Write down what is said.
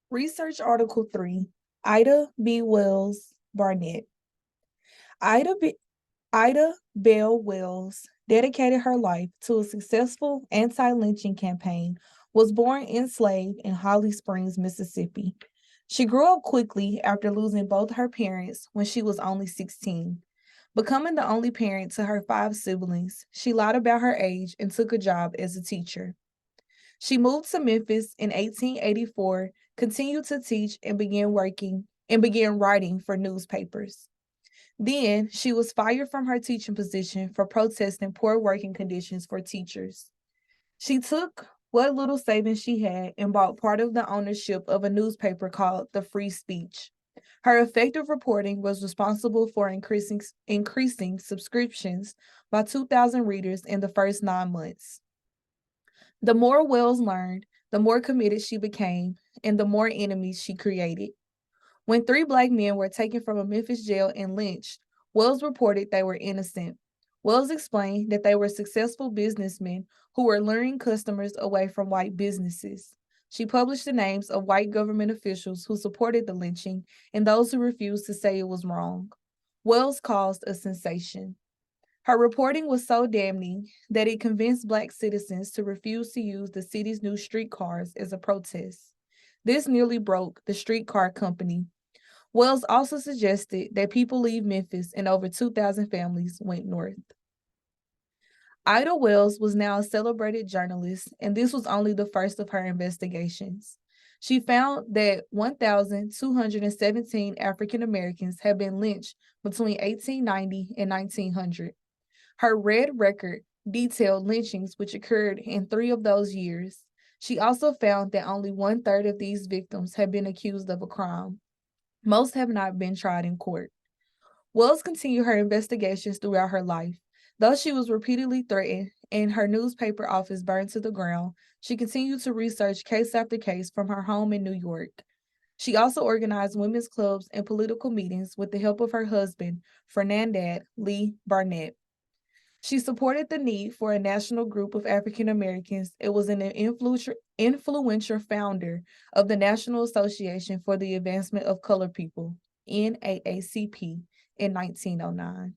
Research Article 3, Ida B. Wells Barnett. Ida, B- Ida Bell Wells dedicated her life to a successful anti-lynching campaign, was born enslaved in Holly Springs, Mississippi. She grew up quickly after losing both her parents when she was only 16. Becoming the only parent to her five siblings, she lied about her age and took a job as a teacher. She moved to Memphis in 1884, continued to teach, and began writing for newspapers. Then she was fired from her teaching position for protesting poor working conditions for teachers. She took what little savings she had and bought part of the ownership of a newspaper called The Free Speech. Her effective reporting was responsible for increasing subscriptions by 2,000 readers in the first 9 months. The more Wells learned, the more committed she became, and the more enemies she created. When three Black men were taken from a Memphis jail and lynched, Wells reported they were innocent. Wells explained that they were successful businessmen who were luring customers away from white businesses. She published the names of white government officials who supported the lynching and those who refused to say it was wrong. Wells caused a sensation. Her reporting was so damning that it convinced Black citizens to refuse to use the city's new streetcars as a protest. This nearly broke the streetcar company. Wells also suggested that people leave Memphis, and over 2,000 families went north. Ida Wells was now a celebrated journalist, and this was only the first of her investigations. She found that 1,217 African Americans had been lynched between 1890 and 1900. Her red record detailed lynchings which occurred in 3 of those years. She also found that only one-third of these victims had been accused of a crime. Most have not been tried in court. Wells continued her investigations throughout her life. Though she was repeatedly threatened and her newspaper office burned to the ground, she continued to research case after case from her home in New York. She also organized women's clubs and political meetings with the help of her husband, Ferdinand Lee Barnett. She supported the need for a national group of African Americans and was an influential founder of the National Association for the Advancement of Colored People, NAACP, in 1909.